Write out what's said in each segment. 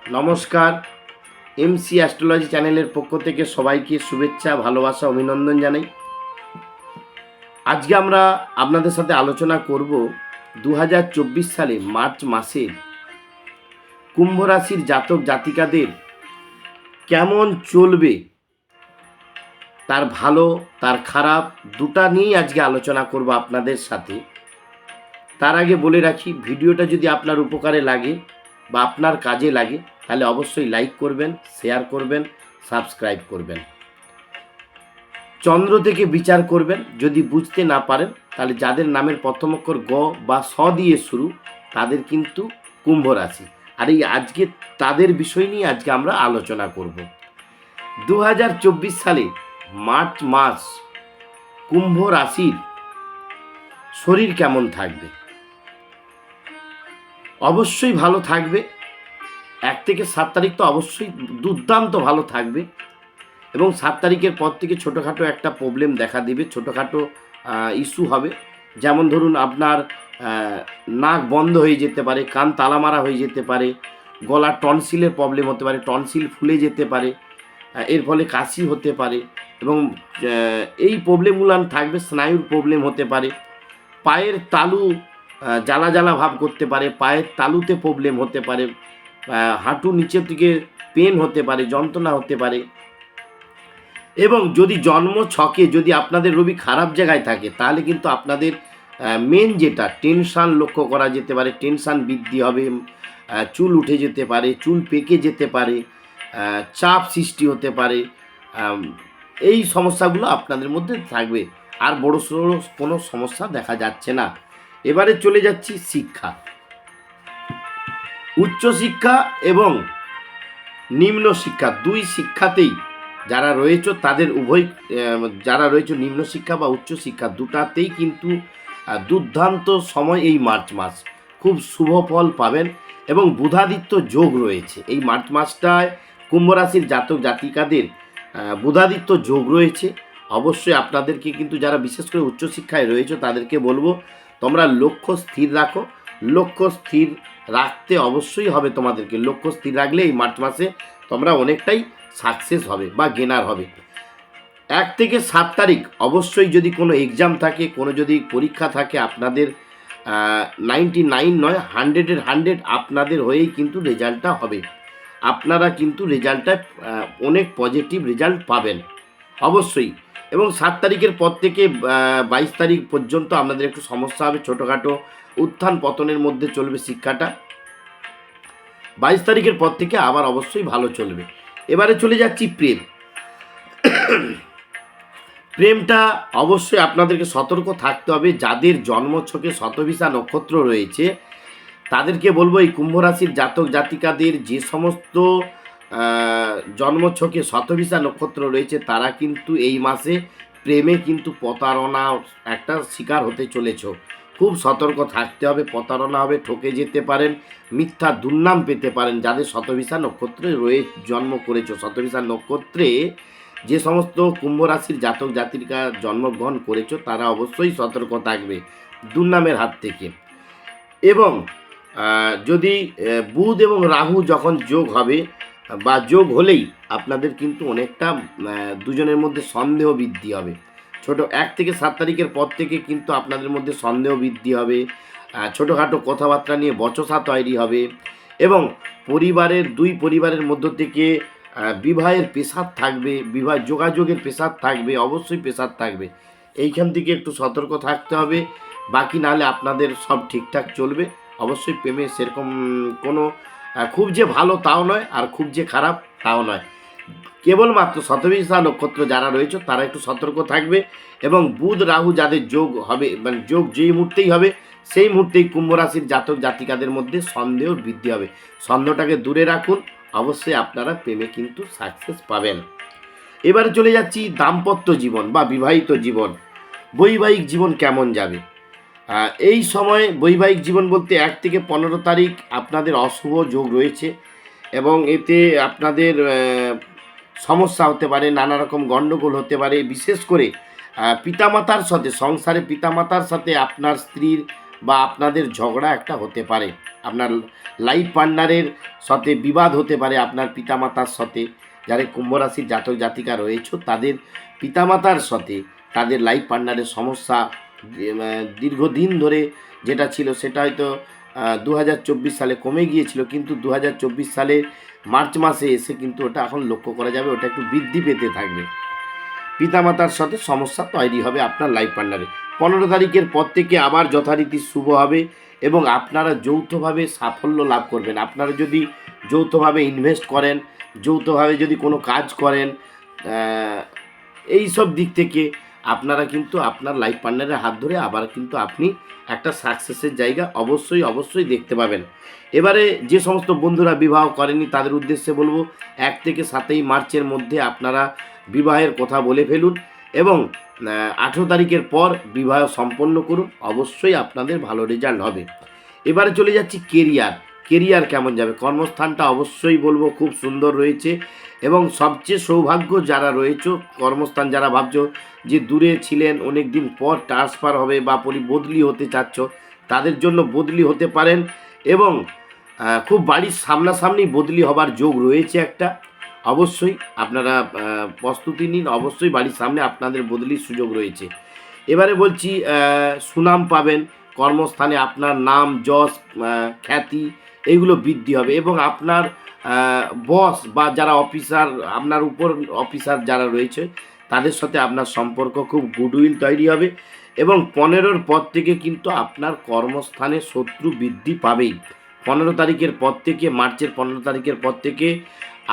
নমস্কার। MC astrology চ্যানেলের পক্ষ থেকে সবাইকে শুভেচ্ছা, ভালোবাসা, অভিনন্দন জানাই। আজকে আমরা আপনাদের সাথে আলোচনা করব 2024 সালে মার্চ মাসে কুম্ভ রাশির জাতক জাতিকাদের কেমন চলবে, তার ভালো তার খারাপ দুটা নিয়েই আজকে আলোচনা করব আপনাদের সাথে। তার আগে বলে রাখি, ভিডিওটা যদি আপনার উপকারে লাগে বা আপনার কাজে লাগে তাহলে অবশ্যই লাইক করবেন, শেয়ার করবেন, সাবস্ক্রাইব করবেন। চন্দ্র থেকে বিচার করবেন। যদি বুঝতে না পারেন তাহলে যাদের নামের প্রথম অক্ষর গ বা স দিয়ে শুরু তাদের কিন্তু কুম্ভ রাশি। আর এই আজকে তাদের বিষয় নিয়ে আজকে আমরা আলোচনা করব। 2024 সালে মার্চ মাস কুম্ভ রাশির শরীর কেমন থাকবে? অবশ্যই ভালো থাকবে। 1 থেকে 7 তারিখ তো অবশ্যই দুর্দান্ত ভালো থাকবে, এবং 7 তারিখের পর থেকে ছোটোখাটো একটা প্রবলেম দেখা দেবে, ছোটোখাটো ইস্যু হবে। যেমন ধরুন আপনার নাক বন্ধ হয়ে যেতে পারে, কান তালামারা হয়ে যেতে পারে, গলার টনসিলের প্রবলেম হতে পারে, টনসিল ফুলে যেতে পারে, এর ফলে কাশি হতে পারে, এবং এই প্রবলেমগুলো থাকবে। স্নায়ুর প্রবলেম হতে পারে, পায়ের তালু জ্বালা জ্বালা ভাব করতে পারে, পায়ের তালুতে প্রবলেম হতে পারে, হাঁটু নিচের দিকে পেন হতে পারে, যন্ত্রণা হতে পারে। এবং যদি জন্ম ছকে যদি আপনাদের রবি খারাপ জায়গায় থাকে তাহলে কিন্তু আপনাদের মেন যেটা টেনশান লক্ষ্য করা যেতে পারে, টেনশান বৃদ্ধি হবে, চুল উঠে যেতে পারে, চুল পেকে যেতে পারে, চাপ সৃষ্টি হতে পারে। এই সমস্যাগুলো আপনাদের মধ্যে থাকবে। আর বড় সড়ো কোনো সমস্যা দেখা যাচ্ছে না। এবারে চলে যাচ্ছি শিক্ষা, উচ্চশিক্ষা এবং নিম্ন শিক্ষা, দুই শিক্ষাতেই যারা রয়েছে তাদের উভয়, যারা রয়েছে নিম্ন শিক্ষা বা উচ্চ শিক্ষা দুটাতেই কিন্তু দুর্দান্ত সময় এই মার্চ মাস। খুব শুভ ফল পাবেন এবং বুধাদিত্য যোগ রয়েছে এই মার্চ মাসটায়। কুম্ভ রাশির জাতক জাতিকাদের বুধাদিত্য যোগ রয়েছে। অবশ্যই আপনাদেরকে কিন্তু যারা বিশেষ করে উচ্চশিক্ষায় রয়েছে তাদেরকে বলবো, তোমরা লক্ষ্য স্থির রাখো। লক্ষ্য স্থির রাখতে অবশ্যই হবে তোমাদেরকে। লক্ষ্য স্থির রাখলে এই মার্চ মাসে তোমরা অনেকটাই সাকসেস হবে বা গেনার হবে। 1 থেকে 7 তারিখ অবশ্যই যদি কোনো এক্সাম থাকে, কোনো যদি পরীক্ষা থাকে, আপনাদের 99 নয় 100-এর 100 আপনাদের হয়েই কিন্তু রেজাল্টটা হবে। আপনারা কিন্তু রেজাল্টটা অনেক পজিটিভ রেজাল্ট পাবেন অবশ্যই। এবং 7 তারিখের পর থেকে 22 তারিখ পর্যন্ত আপনাদের একটু সমস্যা হবে, ছোটোখাটো উত্থান পতনের মধ্যে চলবে শিক্ষাটা। 22 তারিখের পর থেকে আবার অবশ্যই ভালো চলবে। এবারে চলে যাচ্ছি প্রেম। প্রেমটা অবশ্যই আপনাদেরকে সতর্ক থাকতে হবে। যাদের জন্মছকে শতভিসা নক্ষত্র রয়েছে তাদেরকে বলবো, এই কুম্ভ রাশির জাতক জাতিকাদের যে সমস্ত জন্মছকে শতভিসা নক্ষত্র রয়েছে তারা কিন্তু এই মাসে প্রেমে কিন্তু প্রতারণা একটা শিকার হতে চলেছ। খুব সতর্ক থাকতে হবে। প্রতারণা হবে, ঠকে যেতে পারেন, মিথ্যা দুর্নাম পেতে পারেন। যাদের শতভিসা নক্ষত্রে জন্ম করেছো, শতভিসা নক্ষত্রে যে সমস্ত কুম্ভ রাশির জাতক জাতিকা জন্মগ্রহণ করেছো তারা অবশ্যই সতর্ক থাকবে দুর্নামের হাত থেকে। এবং যদি বুধ এবং রাহু যখন যোগ হবে বা যোগ হলেই আপনাদের কিন্তু অনেকটা দুজনের মধ্যে সন্দেহ বৃদ্ধি হবে। 1 থেকে 7 তারিখের পর থেকে কিন্তু আপনাদের মধ্যে সন্দেহ বৃদ্ধি হবে, ছোটোখাটো কথাবার্তা নিয়ে বচসা তৈরি হবে, এবং দুই পরিবারের মধ্য থেকে বিবাহের প্রেসার থাকবে, বিবাহ যোগাযোগের প্রেসার থাকবে, অবশ্যই প্রেসার থাকবে। এইখান থেকে একটু সতর্ক থাকতে হবে। বাকি নাহলে আপনাদের সব ঠিকঠাক চলবে। অবশ্যই প্রেমে সেরকম কোনো খুব যে ভালো তাও নয়, আর খুব যে খারাপ তাও নয়। কেবলমাত্র শতভিসা নক্ষত্র যারা রয়েছে তারা একটু সতর্ক থাকবে। এবং বুধ রাহু যাদের যোগ হবে, মানে যোগ যেই মুহূর্তেই হবে সেই মুহূর্তেই কুম্ভ রাশির জাতক জাতিকাদের মধ্যে সন্দেহ বৃদ্ধি হবে। সন্দেহটাকে দূরে রাখুন, অবশ্যই আপনারা প্রেমে কিন্তু সাকসেস পাবেন। এবারে চলে যাচ্ছি দাম্পত্য জীবন বা বিবাহিত জীবন, বৈবাহিক জীবন কেমন যাবে। এই সময় বৈবাহিক জীবন বলতে 1 থেকে 15 তারিখ আপনাদের অশুভ যোগ রয়েছে, এবং এতে আপনাদের সমস্যা হতে পারে, নানা রকম গণ্ডগোল হতে পারে। বিশেষ করে পিতামাতার সাথে, সংসারে পিতামাতার সাথে আপনার স্ত্রীর বা আপনাদের ঝগড়া একটা হতে পারে, আপনার লাইফ পার্টনারের সাথে বিবাদ হতে পারে, আপনার পিতামাতার সাথে। যারা কুম্ভ রাশির জাতক জাতিকা রয়েছে তাদের পিতামাতার সাথে তাদের লাইফ পার্টনারের সমস্যা দীর্ঘদিন ধরে যেটা ছিল সেটা হয়তো 2024 সালে কমে গিয়েছিল, কিন্তু 2024 সালে মার্চ মাসে এসে কিন্তু ওটা এখন লক্ষ্য করা যাবে ওটা একটু বৃদ্ধি পেতে থাকবে। পিতামাতার সাথে সমস্যা তৈরি হবে আপনার লাইফ পার্টনারে। 15 তারিখের পর থেকে আবার যথারীতি শুভ হবে এবং আপনারা যৌথভাবে সাফল্য লাভ করবেন। আপনারা যদি যৌথভাবে ইনভেস্ট করেন, যৌথভাবে যদি কোনো কাজ করেন, এই সব দিক থেকে আপনারা কিন্তু আপনার লাইফ পার্টনারের হাত ধরে আবার কিন্তু আপনি একটা সাকসেসের জায়গা অবশ্যই দেখতে পাবেন। এবারে যে সমস্ত বন্ধুরা বিবাহ করেনি তাদের উদ্দেশ্যে বলবো 1 থেকে 7 মার্চের মধ্যে আপনারা বিবাহের কথা বলে ফেলুন এবং 18 তারিখের পর বিবাহ সম্পন্ন করুন, অবশ্যই আপনাদের ভালো রেজাল্ট হবে। এবারে চলে যাচ্ছি কেরিয়ার কেমন যাবে। কর্মস্থানটা অবশ্যই বলবো খুব সুন্দর রয়েছে এবং সবচেয়ে সৌভাগ্য যারা রয়েছে কর্মস্থান, যারা ভাবছো যে দূরে ছিলেন অনেক দিন পর ট্রান্সফার হবে বা বদলি হতে চাচ্ছ তাদের জন্য বদলি হতে পারেন এবং খুব বাড়ির সামনাসামনি বদলি হবার যোগ রয়েছে একটা। অবশ্যই আপনারা প্রস্তুতি নিন, অবশ্যই বাড়ির সামনে আপনাদের বদলির সুযোগ রয়েছে। এবারে বলছি সুনাম পাবেন কর্মস্থানে, আপনার নাম যশ খ্যাতি এইগুলো বৃদ্ধি হবে এবং আপনার বস বা যারা অফিসার, আপনার উপর অফিসার যারা রয়েছে তাদের সাথে আপনার সম্পর্ক খুব গুডউইল তৈরি হবে এবং 15-র পর থেকে কিন্তু আপনার কর্মস্থানে শত্রু বৃদ্ধি পাবেই। 15 তারিখের পর থেকে, মার্চের 15 তারিখের পর থেকে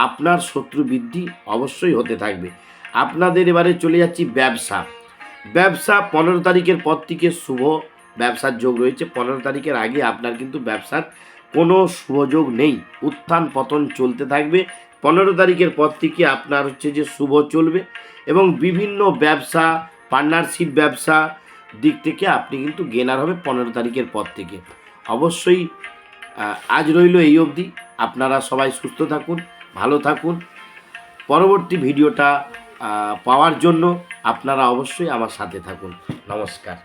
আপনার শত্রু বৃদ্ধি অবশ্যই হতে থাকবে। আপনাদের এবারে চলে যাচ্ছি ব্যবসা 15 তারিখের পর থেকে শুভ ব্যবসার যোগ রয়েছে। 15 তারিখের আগে আপনার কিন্তু ব্যবসার কোনো শুভযোগ নেই, উত্থান পতন চলতে থাকবে। 15 তারিখের পর থেকে আপনার হচ্ছে যে শুভ চলবে এবং বিভিন্ন ব্যবসা, পার্টনারশিপ ব্যবসা দিক থেকে আপনি কিন্তু গেনার হবে 15 তারিখের পর থেকে। অবশ্যই আজ রইল এই অবধি। আপনারা সবাই সুস্থ থাকুন, ভালো থাকুন। পরবর্তী ভিডিওটা পাওয়ার জন্য আপনারা অবশ্যই আমার সাথে থাকুন। নমস্কার।